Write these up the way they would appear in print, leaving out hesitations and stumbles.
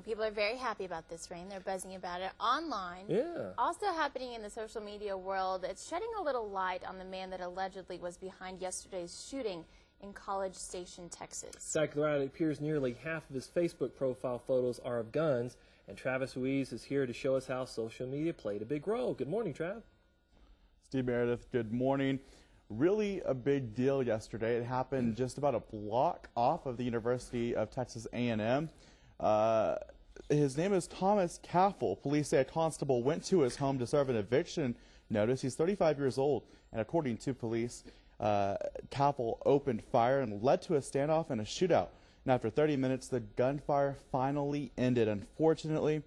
People are very happy about this rain. They're buzzing about it online. Yeah. Also happening in the social media world, it's shedding a little light on the man that allegedly was behind yesterday's shooting in College Station, Texas. Exactly right. It appears nearly half of his Facebook profile photos are of guns, and Travis Ruiz is here to show us how social media played a big role. Good morning, Trav. Steve Meredith, good morning. Really a big deal yesterday. It happened just about a block off of the University of Texas A&M. His name is Thomas Caffel. Police say a constable went to his home to serve an eviction notice. He's 35 years old, and according to police, Caffel opened fire and led to a standoff and a shootout. And after 30 minutes, the gunfire finally ended. Unfortunately,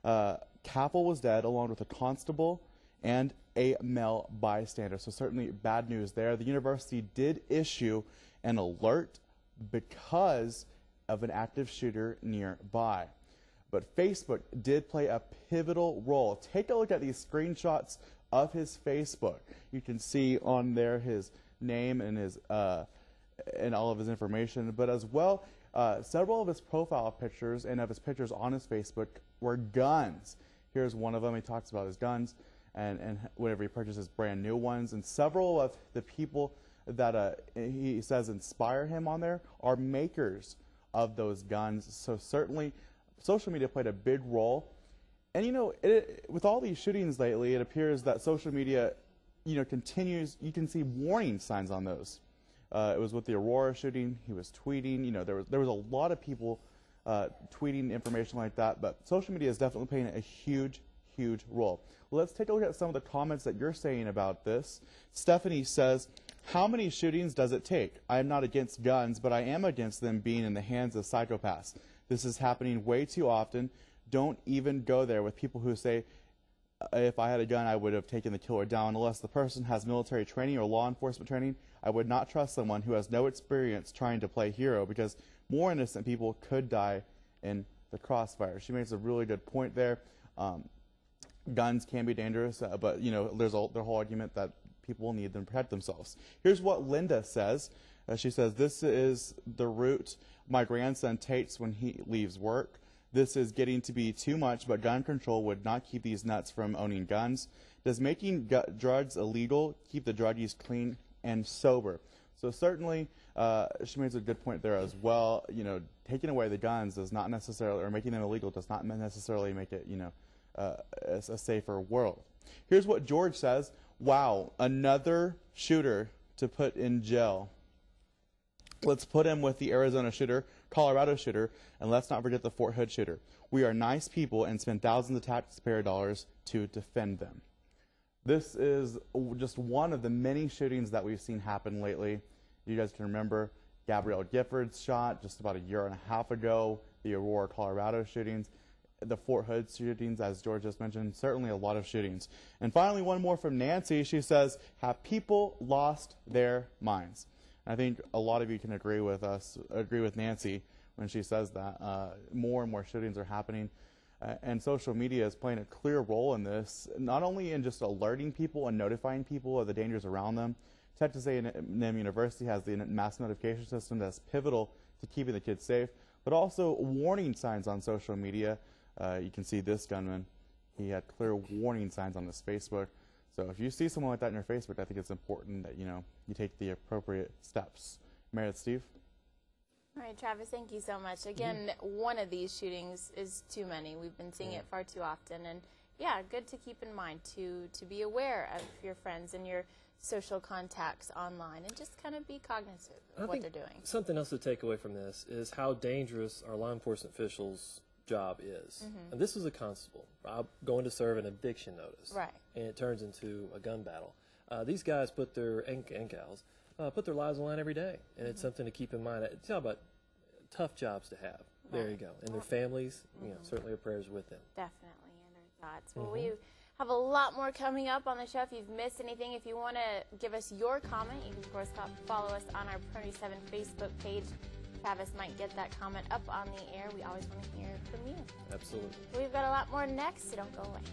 Caffel was dead along with a constable and a male bystander. So certainly bad news there. The university did issue an alert because of an active shooter nearby. But Facebook did play a pivotal role. Take a look at these screenshots of his Facebook. You can see on there his name and his and all of his information, but as well several of his profile pictures and of his pictures on his Facebook were guns. Here's one of them. He talks about his guns and whenever he purchases brand new ones, and several of the people that he says inspire him on there are makers of those guns. So certainly social media played a big role. And you know, with all these shootings lately, it appears that social media, continues. You can see warning signs on those. It was with the Aurora shooting. He was tweeting. There was a lot of people tweeting information like that. But social media is definitely playing a huge role. Let's take a look at some of the comments that you're saying about this. Stephanie says, "How many shootings does it take? I am not against guns, but I am against them being in the hands of psychopaths. This is happening way too often. Don't even go there with people who say, if I had a gun, I would have taken the killer down. Unless the person has military training or law enforcement training, I would not trust someone who has no experience trying to play hero, because more innocent people could die in the crossfire." She makes a really good point there. Guns can be dangerous, but there's the whole argument that people need them to protect themselves. Here's what Linda says. She says, "This is the route my grandson takes when he leaves work. This is getting to be too much, but gun control would not keep these nuts from owning guns. Does making drugs illegal keep the druggies clean and sober?" So certainly, she makes a good point there as well. Taking away the guns does not necessarily, or making them illegal does not necessarily make it, a safer world. Here's what George says. "Wow, another shooter to put in jail. Let's put him with the Arizona shooter, Colorado shooter, and let's not forget the Fort Hood shooter. We are nice people and spend thousands of taxpayer dollars to defend them." This is just one of the many shootings that we've seen happen lately. You guys can remember Gabrielle Gifford's shot just about a year and a half ago, the Aurora, Colorado shootings, the Fort Hood shootings, as George just mentioned, certainly a lot of shootings. And finally, one more from Nancy. She says, "Have people lost their minds?" I think a lot of you can agree with Nancy when she says that. More and more shootings are happening, and social media is playing a clear role in this, not only in just alerting people and notifying people of the dangers around them. Texas A&M University has the mass notification system that's pivotal to keeping the kids safe, but also warning signs on social media. You can see this gunman. He had clear warning signs on his Facebook. So if you see someone like that in your Facebook, I think it's important that you take the appropriate steps. Meredith, Steve? All right, Travis, thank you so much. Again, one of these shootings is too many. We've been seeing it far too often. And yeah, good to keep in mind to be aware of your friends and your social contacts online and just kind of be cognizant of what they're doing. Something else to take away from this is how dangerous our law enforcement officials' job is. And this was a constable going to serve an eviction notice, right? And it turns into a gun battle. These guys put their and gals put their lives on the line every day, and it's something to keep in mind. Talk about tough jobs to have. There you go, and their families. Certainly our prayers with them. Definitely, and our thoughts. Well, we have a lot more coming up on the show. If you've missed anything, if you want to give us your comment, you can of course follow us on our Pronews 7 Facebook page. Travis might get that comment up on the air. We always want to hear from you. Absolutely. We've got a lot more next, so don't go away.